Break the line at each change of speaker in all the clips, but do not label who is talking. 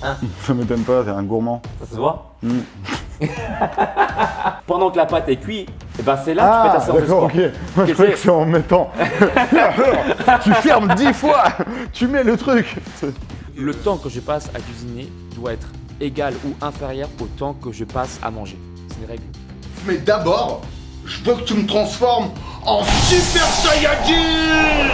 Hein?
Ça m'étonne pas, t'es un gourmand.
Ça se voit. Pendant que la pâte est cuite, eh ben c'est là que tu fais ta séance de
d'accord,
sport.
ok. Moi, je croyais que c'est en mettant. Alors, tu fermes 10 fois, tu mets le truc.
Le temps que je passe à cuisiner doit être égal ou inférieur au temps que je passe à manger. C'est une règle.
Mais d'abord, je veux que tu me transformes en Super Saiyajin!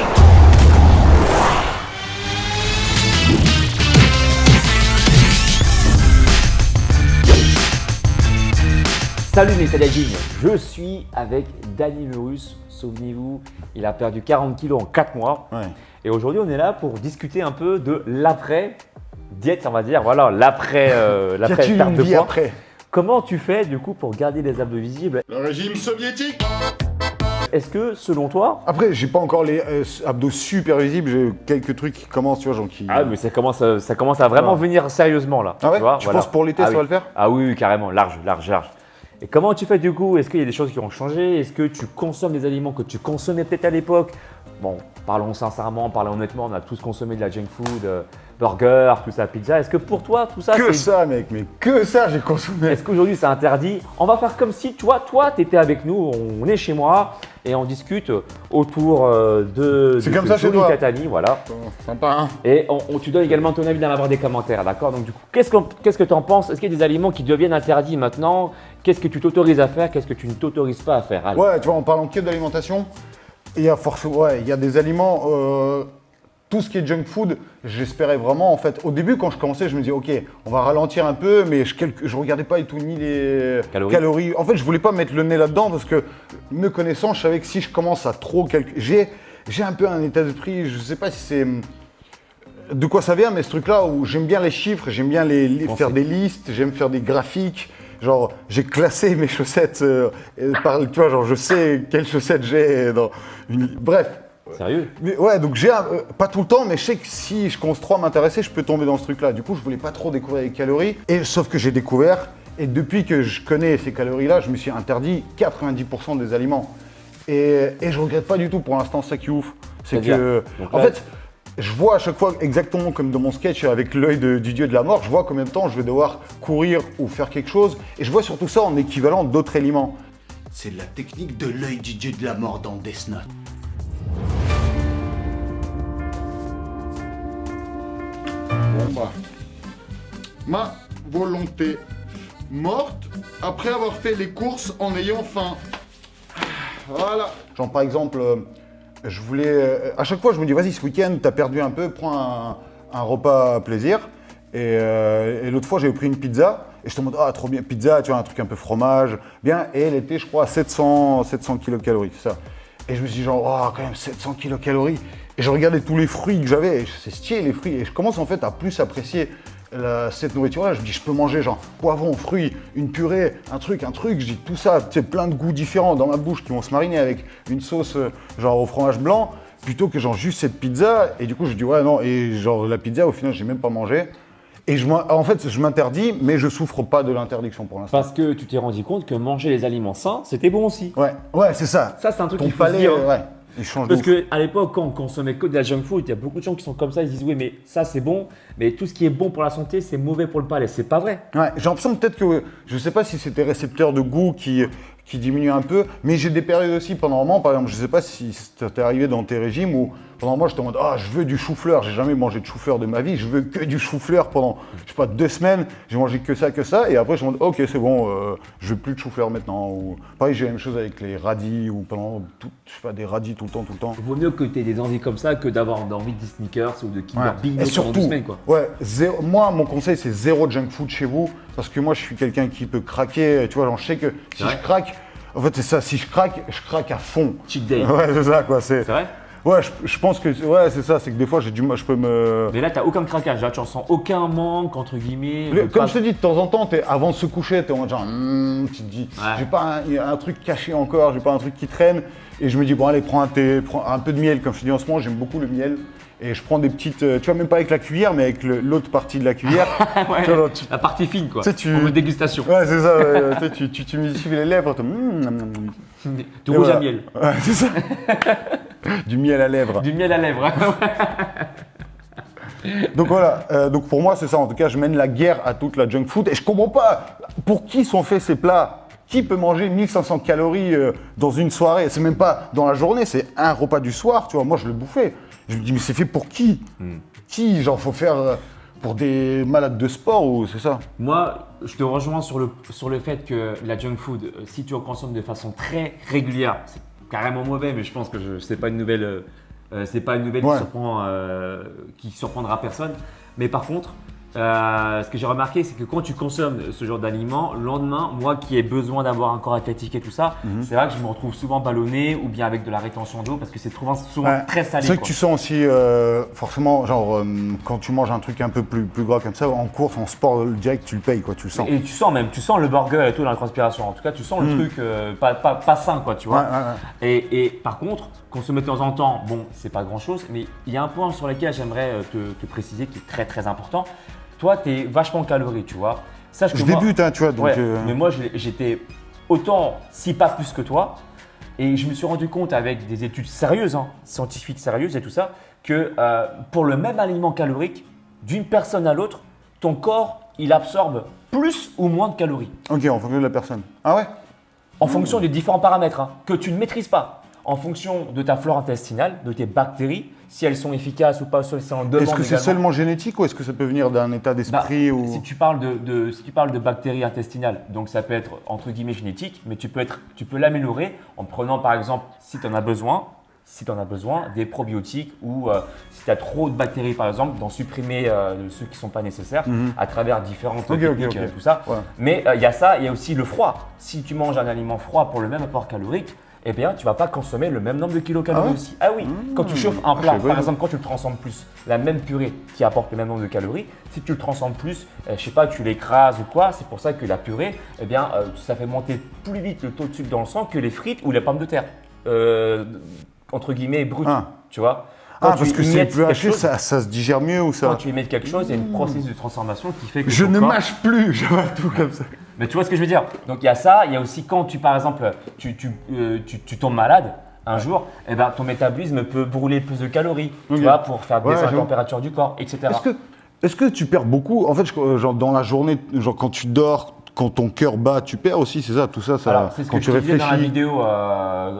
Salut les Saiyajins, je suis avec Dany Merus. Souvenez-vous, il a perdu 40 kilos en 4 mois.
Ouais.
Et aujourd'hui, on est là pour discuter un peu de l'après-diète, on va dire. Voilà, l'après
Qu'as-tu
perte
une
de
vie
poids.
après?
Comment tu fais du coup pour garder les abdos visibles?
Le régime soviétique!
Est-ce que selon toi…
Après, j'ai pas encore les abdos super visibles, j'ai quelques trucs qui commencent, tu vois, genre qui.
Ah mais ça commence à vraiment
Ouais.
venir sérieusement là.
Ah ouais?
vois,
Tu penses pour l'été, ça
oui.
va le faire?
Ah oui, oui, carrément, large. Et comment tu fais du coup? Est-ce qu'il y a des choses qui ont changé? Est-ce que tu consommes des aliments que tu consommais peut-être à l'époque? Bon, parlons sincèrement, parlons honnêtement, on a tous consommé de la junk food, burger, tout ça, pizza. Est-ce que pour toi, tout ça,
Que ça, mec, mais que ça, j'ai consommé.
est-ce qu'aujourd'hui c'est interdit? On va faire comme si, tu vois, toi, tu étais avec nous, on est chez moi et on discute autour de
C'est comme
ce
ça chez
joli
toi.
tatami, voilà.
Sympa, hein?
Et tu donnes également ton avis dans la barre des commentaires, d'accord? Donc du coup, qu'est-ce que tu en penses? Est-ce qu'il y a des aliments qui deviennent interdits maintenant? Qu'est-ce que tu t'autorises à faire? Qu'est-ce que tu ne t'autorises pas à faire? Allez.
Ouais, tu vois, en parlant que d'alimentation, il y a forcément, ouais, il y a des aliments, tout ce qui est junk food, j'espérais vraiment, en fait, au début, quand je commençais, je me disais, ok, on va ralentir un peu, mais je regardais pas du tout ni les
Calories.
En fait, je voulais pas mettre le nez là-dedans parce que, me connaissant, je savais que si je commence à trop calculer, j'ai un peu un état d'esprit, je sais pas si c'est de quoi ça vient, mais ce truc-là où j'aime bien les chiffres, j'aime bien faire des listes, j'aime faire des graphiques. Genre, j'ai classé mes chaussettes, tu vois, genre, je sais quelles chaussettes j'ai dans une. Bref.
Sérieux?
Mais ouais, donc pas tout le temps, mais je sais que si je commence trop à m'intéresser, je peux tomber dans ce truc-là. Du coup, je voulais pas trop découvrir les calories. Et sauf que j'ai découvert, et depuis que je connais ces calories-là, je me suis interdit 90% des aliments. Et je regrette pas du tout pour l'instant, ça qui est ouf. C'est
C'est-à-dire
que,
donc
en
là,
fait, je vois à chaque fois, exactement comme dans mon sketch avec l'œil du dieu de la mort, je vois combien de temps je vais devoir courir ou faire quelque chose. Et je vois surtout ça en équivalent d'autres aliments.
C'est la technique de l'œil du dieu de la mort dans Death Note. Bon bah, ma volonté morte après avoir fait les courses en ayant faim. Voilà.
Genre par exemple, je voulais. À chaque fois, je me dis, vas-y, ce week-end, t'as perdu un peu, prends un repas plaisir. Et l'autre fois, j'avais pris une pizza. Et je te demande, ah, trop bien, pizza, tu vois, un truc un peu fromage. Bien. Et elle était, je crois, à 700 kilocalories, c'est ça. Et je me suis dit, genre, oh, quand même, 700 kilocalories. Et je regardais tous les fruits que j'avais. Et c'est stylé, les fruits. Et je commence en fait à plus apprécier cette nourriture-là. Je me dis, je peux manger genre poivron, fruits, une purée, un truc. Je dis, tout ça, tu sais, plein de goûts différents dans ma bouche qui vont se mariner avec une sauce genre au fromage blanc, plutôt que genre juste cette pizza. Et du coup, je dis, ouais, non. Et genre, la pizza, au final, j'ai même pas mangé. Et en fait, je m'interdis, mais je souffre pas de l'interdiction pour l'instant.
parce que tu t'es rendu compte que manger les aliments sains, c'était bon aussi.
Ouais, c'est ça.
Ça, c'est un truc
Ton
qu'il faut se
palais,
dire, hein.
ouais, il change
Parce
de ouf.
qu'à l'époque, quand on consommait que de la junk food, il y a beaucoup de gens qui sont comme ça, ils disent oui, mais ça c'est bon, mais tout ce qui est bon pour la santé, c'est mauvais pour le palais. C'est pas vrai.
Ouais, j'ai l'impression peut-être que, je sais pas si c'est tes récepteurs de goût qui diminuent un peu, mais j'ai des périodes aussi pendant un moment, par exemple, je sais pas si ça t'est arrivé dans tes régimes où pendant un moment j'étais en mode, ah, je veux du chou-fleur, j'ai jamais mangé de chou-fleur de ma vie, je veux que du chou-fleur pendant, je sais pas, 2 semaines, j'ai mangé que ça, et après je me dis, ok, c'est bon, je veux plus de chou-fleur maintenant, ou pareil, j'ai la même chose avec les radis, ou pendant, je sais pas, des radis tout le temps.
Il vaut mieux que tu aies des envies comme ça que d'avoir envie de sneakers ou de Kinder
Ouais.
Big
Et
pendant
surtout,
2 semaines, quoi.
ouais, moi, mon conseil, c'est zéro junk food chez vous, parce que moi, je suis quelqu'un qui peut craquer, tu vois, genre, je sais que si
Ouais.
je craque, en fait, c'est ça, si je craque à fond.
Cheat day.
Ouais, c'est ça, quoi,
C'est vrai?
Ouais, je pense que, ouais, c'est ça, c'est que des fois, j'ai du mal, je peux me…
Mais là, tu n'as aucun craquage, là, tu ressens aucun manque, entre guillemets.
Comme je te dis, de temps en temps, avant de se coucher, t'es en mode genre, tu te dis,
Ouais.
j'ai pas un truc caché encore, j'ai pas un truc qui traîne, et je me dis, bon, allez, prends un peu de miel, comme je te dis en ce moment, j'aime beaucoup le miel, et je prends des petites, tu vois, même pas avec la cuillère, mais avec l'autre partie de la cuillère.
Ouais,
Tu vois, genre,
la partie fine, quoi.
Tu sais,
Pour une dégustation.
Ouais, c'est ça, ouais, tu t'humidifies les lèvres,
Du
Et
rouge
voilà.
à miel.
Ouais, c'est ça. Du miel à lèvres.
Du miel à lèvres.
Donc voilà, donc pour moi c'est ça, en tout cas je mène la guerre à toute la junk food et je comprends pas pour qui sont faits ces plats. Qui peut manger 1500 calories dans une soirée? C'est même pas dans la journée, c'est un repas du soir, tu vois. Moi je le bouffais. Je me dis mais c'est fait pour qui? Qui? Genre faut faire pour des malades de sport ou c'est ça?
Moi, je te rejoins sur le fait que la junk food, si tu en consommes de façon très régulière, c'est carrément mauvais, mais je pense que c'est pas une nouvelle,
Ouais.
qui surprendra personne. Mais par contre, ce que j'ai remarqué, c'est que quand tu consommes ce genre d'aliments, le lendemain, moi qui ai besoin d'avoir un corps athlétique et tout ça, c'est vrai que je me retrouve souvent ballonné ou bien avec de la rétention d'eau parce que c'est souvent
Ouais.
très salé.
C'est vrai que
quoi.
tu sens aussi, forcément, genre, quand tu manges un truc un peu plus gras comme ça, en course, en sport, direct, tu le payes, quoi, tu le sens.
Et tu sens le burger et tout dans la transpiration. En tout cas, tu sens le truc pas sain, quoi, tu vois. Et par contre, consommer de temps en temps, bon, c'est pas grand chose, mais il y a un point sur lequel j'aimerais te préciser qui est très très important. Toi, tu es vachement calorie, tu vois. Sache que
Je
moi-
débute, hein, tu vois, donc.
Ouais, mais moi, j'étais autant, si pas plus que toi. Et je me suis rendu compte avec des études sérieuses, hein, scientifiques sérieuses et tout ça, que pour le même aliment calorique, d'une personne à l'autre, ton corps, il absorbe plus ou moins de calories.
Ok, en fonction de la personne. Ah ouais?
En fonction des différents paramètres que tu ne maîtrises pas. En fonction de ta flore intestinale, de tes bactéries, si elles sont efficaces ou pas, si elles en demandent
Est-ce que c'est
également.
seulement génétique ou est-ce que ça peut venir d'un état
Bah,
d'esprit ou...
si tu parles de bactéries intestinales, donc ça peut être entre guillemets génétique, mais tu peux l'améliorer en prenant par exemple, si tu en as besoin, des probiotiques ou si tu as trop de bactéries par exemple, d'en supprimer ceux qui ne sont pas nécessaires à travers différentes techniques, tout ça.
Ouais.
Mais il y a ça, il y a aussi le froid. Si tu manges un aliment froid pour le même apport calorique, eh bien, tu ne vas pas consommer le même nombre de kilocalories
Ah ouais
aussi. Ah oui, quand tu chauffes un plat,
je sais pas.
par exemple, quand tu le transformes plus, la même purée qui apporte le même nombre de calories, si tu le transformes plus, je sais pas, tu l'écrases ou quoi, c'est pour ça que la purée, eh bien, ça fait monter plus vite le taux de sucre dans le sang que les frites ou les pommes de terre, entre guillemets, brutes,
Ah.
tu vois. Quand
Ah, parce
tu
que c'est
émiettes
plus
quelque
haché,
chose-
ça se digère mieux ou ça?
Quand tu émiettes quelque chose, il y a une processus de transformation qui fait que
Je
ton
ne
corps-
mâche plus, j'avale tout comme ça.
Mais tu vois ce que je veux dire? Donc il y a ça, il y a aussi quand tu, par exemple, tu tombes malade un jour, eh ben, ton métabolisme peut brûler plus de calories,
Ok.
tu vois, pour faire baisser la
j'avoue.
température du corps, etc.
Est-ce que tu perds beaucoup? En fait, genre dans la journée, genre quand tu dors, quand ton cœur bat, tu perds aussi, c'est ça, tout ça, ça
Alors, c'est ce
quand
que
tu
je te disais dans la
réfléchis.
vidéo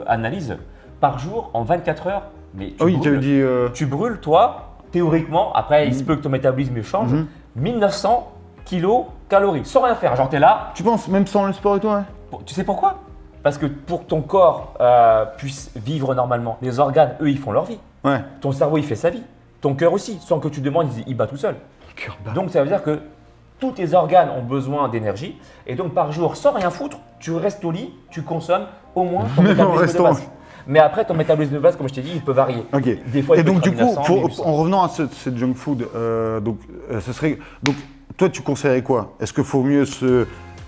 analyse, par jour, en 24 heures, mais
Ah oui, tu avais dit.
tu brûles, toi, théoriquement, après il se peut que ton métabolisme change, 1900 kilocalories, sans rien faire. Genre, tu es là,
Tu penses, même sans le sport et tout, ouais?
tu sais pourquoi? Parce que pour que ton corps puisse vivre normalement, les organes, eux, ils font leur vie.
Ouais.
Ton cerveau, il fait sa vie. Ton cœur aussi, sans que tu demandes, il bat tout seul.
Cœur bat.
Donc, ça veut dire que tous tes organes ont besoin d'énergie. Et donc, par jour, sans rien foutre, tu restes au lit, tu consommes au moins ton
Même en
métabolisme de
restant-
base. Mais après, ton métabolisme de base, comme je t'ai dit, il peut varier.
Ok.
Des fois, il
et
peut
donc
être à
du coup,
1900, 1800.
en revenant à cette junk food, ce serait donc toi tu conseillerais quoi? Est-ce qu'il faut mieux se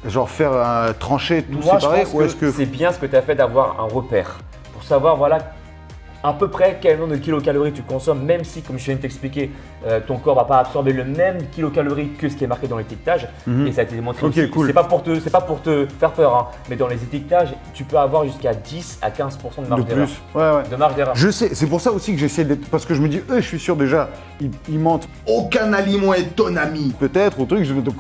genre faire trancher tout
Moi, je
séparé
pense
ou est-ce que
c'est bien ce que tu as fait d'avoir un repère pour savoir, voilà, à peu près quel nombre de kilocalories tu consommes, même si, comme je viens de t'expliquer, ton corps ne va pas absorber le même kilocalories que ce qui est marqué dans l'étiquetage. Et ça a été démontré
Ok,
aussi.
cool.
C'est pas pour te faire peur, hein, mais dans les étiquetages, tu peux avoir jusqu'à 10 à 15% de marge
de
d'erreur.
plus? Ouais.
De marge d'erreur.
Je sais, c'est pour ça aussi que j'essaie d'être parce que je me dis je suis sûr déjà ils mentent
Aucun aliment est ton ami.
peut-être au truc, donc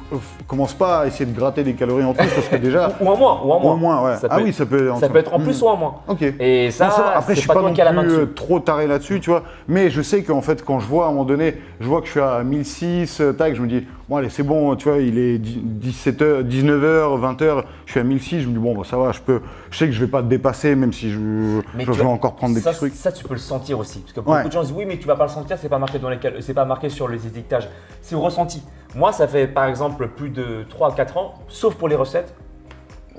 commence pas à essayer de gratter des calories en plus parce que déjà
Ou en moins.
au moins ouais.
Ça
Ah
peut
oui,
être-
ça peut
Ça peut être en plus ou en moins.
OK.
Et ça,
Non, va. Après, je
c'est
suis
pas
pas
toi
non
qui as la main
plus
dessus.
trop taré là-dessus, tu vois. Mais je sais qu'en fait, quand je vois à un moment donné, je vois que je suis à 1006, tac, je me dis, bon, allez, c'est bon, tu vois, il est 17h, 19h, 20h, je suis à 1006, je me dis, bon, bah, ça va, je sais que je vais pas te dépasser, même si je
Mais
vais
tu vois,
encore prendre des
ça,
petits trucs.
Ça, tu peux le sentir aussi. Parce que
Ouais.
beaucoup de gens disent oui, mais tu vas pas le sentir, c'est pas marqué c'est pas marqué sur les étiquetages. C'est au ressenti. Moi, ça fait par exemple plus de 3 à 4 ans, sauf pour les recettes,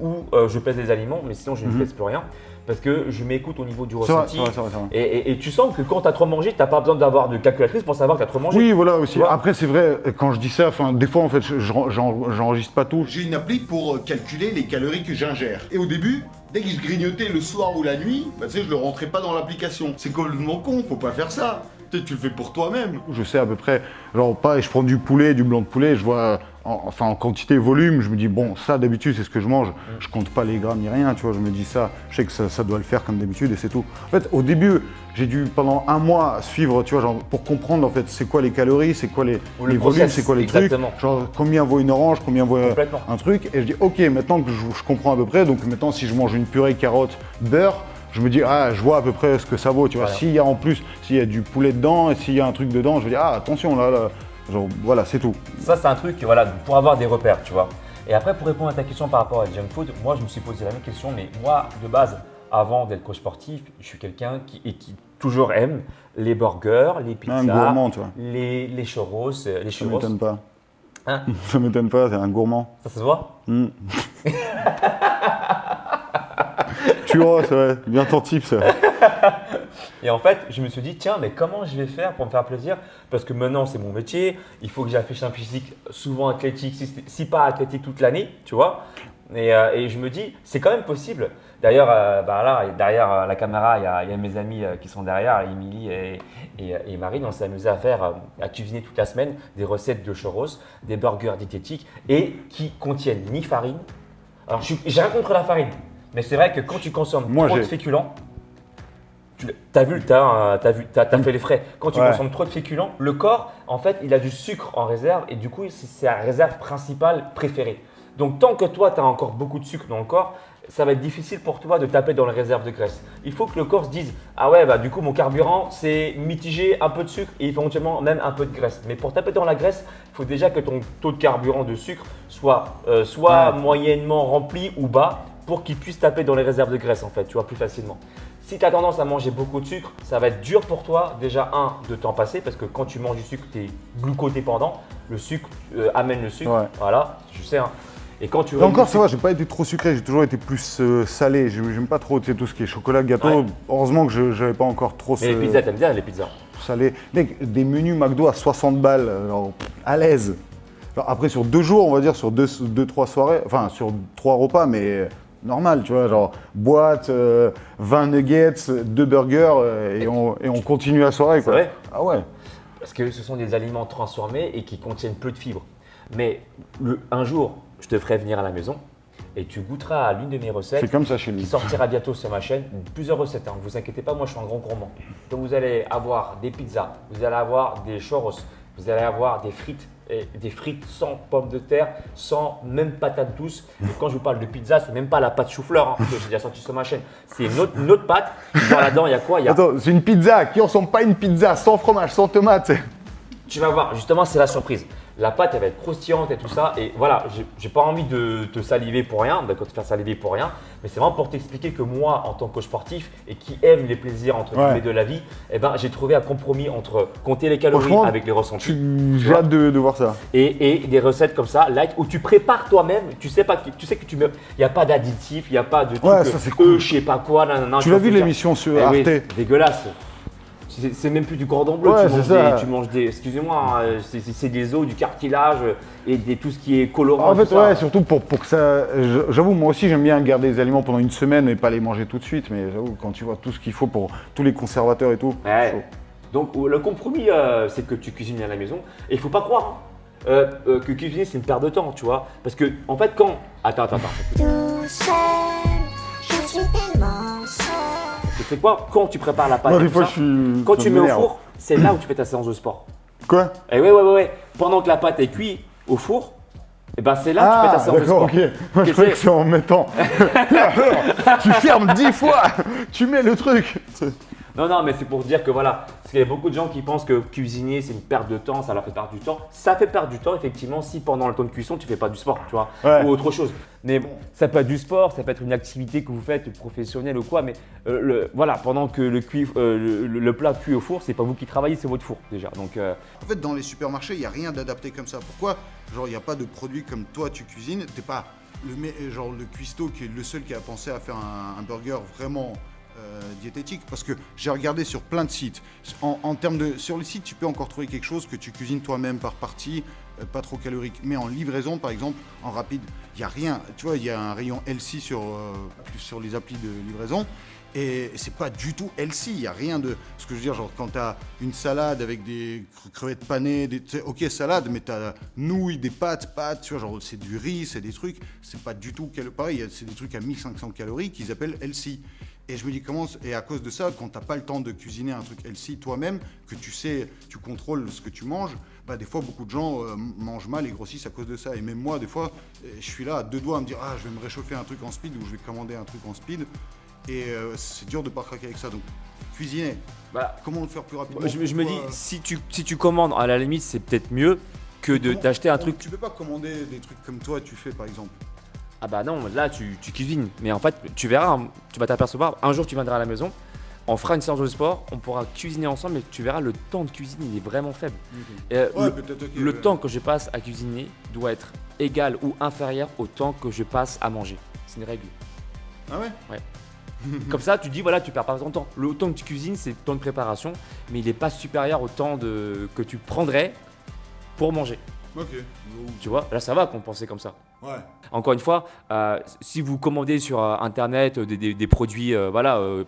où je pèse les aliments, mais sinon je ne pèse plus rien. Parce que je m'écoute au niveau du
C'est vrai,
ressenti.
c'est vrai.
Et tu sens que quand tu as trop mangé, tu n'as pas besoin d'avoir de calculatrice pour savoir que tu as trop mangé.
Oui, voilà aussi.
Tu vois.
Après, c'est vrai, quand je dis ça, des fois, en fait, j'enregistre pas tout.
J'ai une appli pour calculer les calories que j'ingère. Et au début, dès que je grignotais le soir ou la nuit, bah, tu sais, je le rentrais pas dans l'application. C'est complètement con, faut pas faire ça. Tu le fais pour toi-même.
Je sais à peu près, genre pas, je prends du poulet, du blanc de poulet, je vois, en quantité, volume, je me dis bon, ça d'habitude c'est ce que je mange, je compte pas les grammes ni rien, tu vois, je me dis ça, je sais que ça doit le faire comme d'habitude et c'est tout. En fait, au début, j'ai dû pendant un mois suivre, tu vois, genre pour comprendre en fait c'est quoi les calories, c'est quoi les volumes,
process,
c'est quoi les
exactement.
trucs, genre combien vaut une orange, combien vaut
Complètement.
un truc, et je dis ok, maintenant que je comprends à peu près, donc maintenant si je mange une purée carotte, beurre, je me dis, ah, je vois à peu près ce que ça vaut, tu vois.
Voilà.
S'il y a en plus, s'il y a du poulet dedans, et s'il y a un truc dedans, je vais dire, ah, attention, là, genre, voilà, c'est tout.
Ça, c'est un truc, voilà, pour avoir des repères, tu vois. Et après, pour répondre à ta question par rapport à junk food, moi, je me suis posé la même question, mais moi, de base, avant d'être coach sportif, je suis quelqu'un qui toujours aime les burgers, les pizzas,
Un gourmand, tu vois.
les churros, les
Ça
churros.
m'étonne pas.
Hein?
Ça m'étonne pas, c'est un gourmand.
Ça se voit?
Churros, ouais, bien attentif, ça.
Et en fait, je me suis dit, tiens, mais comment je vais faire pour me faire plaisir? Parce que maintenant, c'est mon métier, il faut que j'affiche un physique souvent athlétique, si pas athlétique toute l'année, tu vois. Et je me dis, c'est quand même possible. D'ailleurs, là, derrière la caméra, il y a mes amis qui sont derrière, Émilie et Marine. On s'est amusé à cuisiner toute la semaine des recettes de churros, des burgers diététiques et qui contiennent ni farine. Alors, j'ai rien contre la farine, mais c'est vrai que quand tu consommes trop de féculents, t'as fait les frais. Quand tu consommes trop de féculents, le corps, en fait, il a du sucre en réserve et du coup, c'est sa réserve principale préférée. Donc, tant que toi, tu as encore beaucoup de sucre dans le corps, ça va être difficile pour toi de taper dans les réserves de graisse. Il faut que le corps se dise, ah ouais, du coup, mon carburant, c'est mitigé, un peu de sucre et éventuellement même un peu de graisse. Mais pour taper dans la graisse, il faut déjà que ton taux de carburant de sucre soit moyennement rempli ou bas pour qu'il puisse taper dans les réserves de graisse, en fait, tu vois, plus facilement. Si tu as tendance à manger beaucoup de sucre, ça va être dur pour toi, déjà, de t'en passer, parce que quand tu manges du sucre, tu es glucodépendant. Le sucre amène le sucre.
Ouais.
Voilà, je sais. Hein. Et quand tu
Encore, ça va, j'ai pas été trop sucré, j'ai toujours été plus salé. J'aime pas trop, tu sais, tout ce qui est chocolat, gâteau.
Ouais.
Heureusement que j'avais pas encore trop
Mais les pizzas, t'aimes bien les pizzas?
salé. Mec, des menus McDo à 60 balles, genre, à l'aise. Alors, après, sur 2 jours, on va dire, sur 2-3 soirées, enfin, sur 3 repas, mais normal, tu vois, genre boîte, 20 nuggets, 2 burgers, et on continue la soirée, quoi.
C'est vrai?
Ah ouais.
Parce que ce sont des aliments transformés et qui contiennent peu de fibres. Mais un jour, je te ferai venir à la maison et tu goûteras à l'une de mes recettes.
C'est comme ça chez lui.
Qui sortira bientôt sur ma chaîne. Plusieurs recettes, ne vous inquiétez pas, moi je suis un grand gourmand. Donc vous allez avoir des pizzas, vous allez avoir des churros, vous allez avoir des frites sans pommes de terre, sans même patates douces. Et quand je vous parle de pizza, c'est même pas la pâte chou-fleur que j'ai déjà sorti sur ma chaîne. C'est une autre pâte. Voir là-dedans, il y a quoi?
Attends, c'est une pizza qui ressemble pas à une pizza sans fromage, sans tomate.
Tu vas voir, justement, c'est la surprise. La pâte, elle va être croustillante et tout ça. Et voilà, j'ai pas envie de te saliver pour rien, de te faire saliver pour rien. Mais c'est vraiment pour t'expliquer que moi, en tant que coach sportif et qui aime les plaisirs entre guillemets de la vie, eh ben, j'ai trouvé un compromis entre compter les calories avec les ressentis.
J'ai hâte de voir ça.
Et des recettes comme ça, light, où tu prépares toi-même. Tu sais que tu mets. Il n'y a pas d'additif, il n'y a pas de truc.
Ouais, ça, c'est cool.
Je sais pas quoi. Non,
Tu l'as vu l'émission sur
eh
Arte?
oui, dégueulasse. C'est même plus du cordon bleu,
Ouais,
tu manges des, excusez-moi, hein, c'est des os, du cartilage et tout ce qui est colorant.
En fait,
tout ça.
ouais, surtout pour que ça. J'avoue, moi aussi, j'aime bien garder les aliments pendant une semaine et pas les manger tout de suite. Mais j'avoue, quand tu vois tout ce qu'il faut pour tous les conservateurs et tout.
Ouais.
chaud.
Donc, le compromis, c'est que tu cuisines à la maison. Et il faut pas croire que cuisiner, c'est une perte de temps, tu vois. Parce que, en fait, quand. Attends.
Tout seul, je suis tellement seul.
Tu sais quoi? Quand tu prépares la pâte,
Moi,
et
des
tout
fois,
ça,
je suis.
quand
ça
tu
me
mets au
m'énerve.
four, c'est là où tu fais ta séance de sport.
Quoi?
Et ouais. Pendant que la pâte est cuite au four, et ben c'est là que tu fais ta séance de sport.
d'accord, ok. Moi, je croyais que c'est en mettant. Tu fermes 10 fois, tu mets le truc.
Non, mais c'est pour dire que voilà, parce qu'il y a beaucoup de gens qui pensent que cuisiner c'est une perte de temps, ça leur fait perdre du temps. Ça fait perdre du temps effectivement si pendant le temps de cuisson tu fais pas du sport, tu vois, ou autre chose. Mais bon, ça peut être du sport, ça peut être une activité que vous faites professionnelle ou quoi, mais voilà, pendant que le plat cuit au four, c'est pas vous qui travaillez, c'est votre four déjà. Donc
En fait, dans les supermarchés, il n'y a rien d'adapté comme ça. Pourquoi? Genre, il n'y a pas de produit comme toi, tu cuisines. T'es pas le cuistot qui est le seul qui a pensé à faire un burger vraiment diététique. Parce que j'ai regardé sur plein de sites. En termes de... Sur les sites, tu peux encore trouver quelque chose que tu cuisines toi-même par partie, pas trop calorique. Mais en livraison, par exemple, en rapide, il n'y a rien. Tu vois, il y a un rayon LC sur les applis de livraison. Et c'est pas du tout healthy, il n'y a rien de... Ce que je veux dire, genre quand t'as une salade avec des crevettes panées, ok salade, mais t'as nouilles, des pâtes, tu vois, genre c'est du riz, c'est des trucs, c'est pas du tout... Pareil, c'est des trucs à 1500 calories qu'ils appellent healthy. Et je me dis comment... Et à cause de ça, quand t'as pas le temps de cuisiner un truc healthy toi-même, que tu sais, tu contrôles ce que tu manges, bah des fois beaucoup de gens mangent mal et grossissent à cause de ça. Et même moi, des fois, je suis là à deux doigts à me dire « Ah, je vais me réchauffer un truc en speed ou je vais commander un truc en speed ». Et c'est dur de pas craquer avec ça. Donc, cuisiner, comment le faire plus rapidement?
Je me dis, si tu commandes, à la limite, c'est peut-être mieux que d'acheter un truc.
Tu peux pas commander des trucs comme toi, tu fais par exemple.
Ah bah non, là tu cuisines. Mais en fait, tu verras, tu vas t'apercevoir, un jour tu viendras à la maison, on fera une séance de sport, on pourra cuisiner ensemble, mais tu verras, le temps de cuisine, il est vraiment faible.
Okay.
Le temps que je passe à cuisiner doit être égal ou inférieur au temps que je passe à manger. C'est une règle.
Ah ouais?
Ouais. Comme ça, tu dis, voilà, tu perds pas ton temps. Le temps que tu cuisines, c'est le temps de préparation, mais il n'est pas supérieur au temps que tu prendrais pour manger.
Ok.
Tu vois, là ça va compenser comme ça.
Ouais.
Encore une fois, si vous commandez sur internet des produits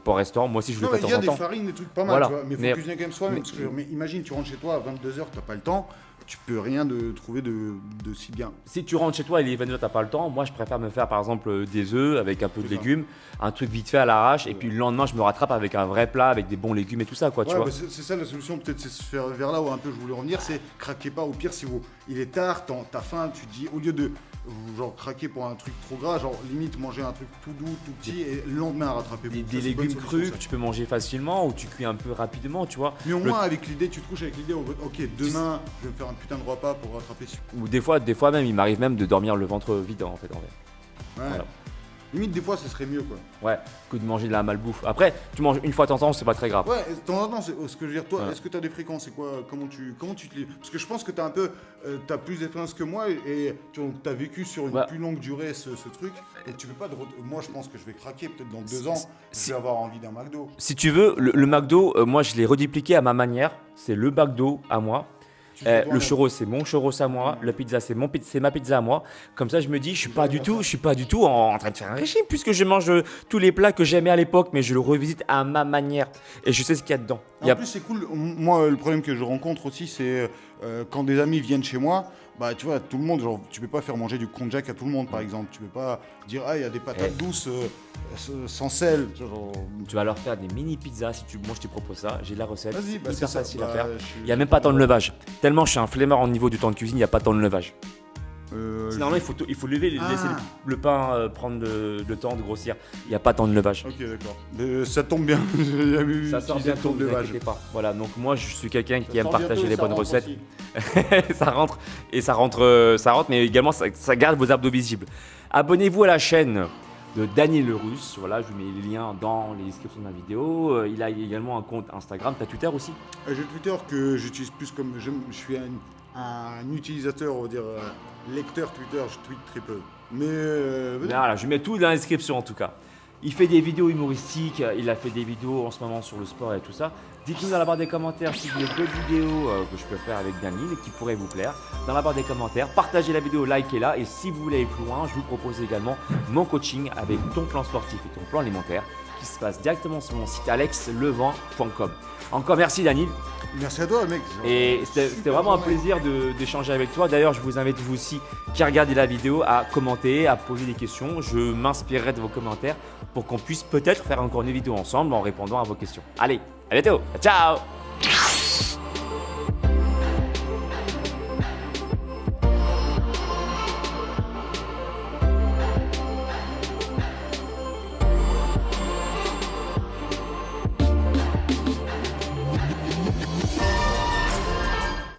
pour restaurant, moi aussi je le fais de temps en temps.
Il y a des farines, des trucs pas mal,
Voilà.
tu vois, mais il faut cuisiner quand même soi-même. Mais imagine, tu rentres chez toi à 22h, t'as pas le temps, tu peux rien trouver de si bien.
Si tu rentres chez toi et les 22h, t'as pas le temps, moi je préfère me faire par exemple des œufs avec un peu de légumes, un truc vite fait à l'arrache, et puis le lendemain je me rattrape avec un vrai plat avec des bons légumes et tout ça, quoi, tu vois.
Bah c'est ça la solution, peut-être, c'est se faire vers là où un peu je voulais en venir, c'est craquer pas. Au pire, si il est tard, t'as faim, tu te dis, au lieu de genre craquer pour un truc trop gras, genre limite manger un truc tout doux, tout petit, et le lendemain à rattraper.
Des légumes crus que tu peux manger facilement ou tu cuis un peu rapidement, tu vois.
Mais au moins avec l'idée, tu te couches avec l'idée, ok, demain je vais me faire un putain de repas pour rattraper.
Ou des fois même, il m'arrive même de dormir le ventre vide en fait.
Ouais.
Voilà.
Limite, des fois, ce serait mieux, quoi.
Ouais, que de manger de la malbouffe. Après, tu manges une fois de temps en temps, c'est pas très grave.
Ouais, de temps en temps, c'est ce que je veux dire. Toi,
Ouais.
est-ce que tu as des fréquences? C'est quoi? Comment tu te lis? Parce que je pense que tu as un peu, t'as plus d'expérience que moi et tu as vécu sur une plus longue durée ce truc. Et tu peux pas. Moi, je pense que je vais craquer peut-être dans 2 ans. Je vais avoir envie d'un McDo.
Si tu veux, le McDo, moi je l'ai redupliqué à ma manière. C'est le McDo à moi. Le churros, c'est mon churros à moi. La pizza, c'est ma pizza à moi. Comme ça, je me dis, je suis pas du tout en train de faire un régime puisque je mange tous les plats que j'aimais à l'époque, mais je le revisite à ma manière et je sais ce qu'il y a dedans.
En plus, c'est cool. Moi, le problème que je rencontre aussi, c'est quand des amis viennent chez moi. Bah, tu vois, tout le monde, genre, tu peux pas faire manger du konjac à tout le monde, par exemple. Tu peux pas dire, il y a des patates douces sans sel. Genre...
Tu vas leur faire des mini pizzas si moi je te propose ça. J'ai la recette.
Vas-y,
c'est hyper facile à faire. Il n'y a
je
même pas tant de levage. Tellement je suis un flemmard au niveau du temps de cuisine, il n'y a pas tant de levage. Normalement, il faut lever, laisser le pain prendre le temps de grossir. Il n'y a pas tant de levage.
Ok, d'accord. Ça tombe bien.
Ça sort bientôt, ne vous inquiétez pas. Voilà, donc moi je suis quelqu'un qui aime partager les bonnes recettes.
Aussi.
ça rentre, mais également ça garde vos abdos visibles. Abonnez-vous à la chaîne de Daniel Le Russe. Voilà, je vous mets les liens dans les descriptions de la vidéo. Il a également un compte Instagram. Tu as Twitter aussi?
J'ai Twitter que j'utilise plus comme... Je suis un utilisateur, on va dire, lecteur Twitter. Je tweete très peu. Mais
voilà, je mets tout dans la description en tout cas. Il fait des vidéos humoristiques, il a fait des vidéos en ce moment sur le sport et tout ça. Dites-nous dans la barre des commentaires si vous voulez d'autres vidéos que je peux faire avec Daniel et qui pourraient vous plaire. Dans la barre des commentaires, partagez la vidéo, likez-la. Et si vous voulez aller plus loin, je vous propose également mon coaching avec ton plan sportif et ton plan alimentaire qui se passe directement sur mon site alexlevent.com. Encore merci Daniel.
Merci à toi mec.
Et c'était vraiment un plaisir d'échanger avec toi. D'ailleurs, je vous invite vous aussi qui regardez la vidéo à commenter, à poser des questions. Je m'inspirerai de vos commentaires pour qu'on puisse peut-être faire encore une vidéo ensemble en répondant à vos questions. Allez, à bientôt. Ciao.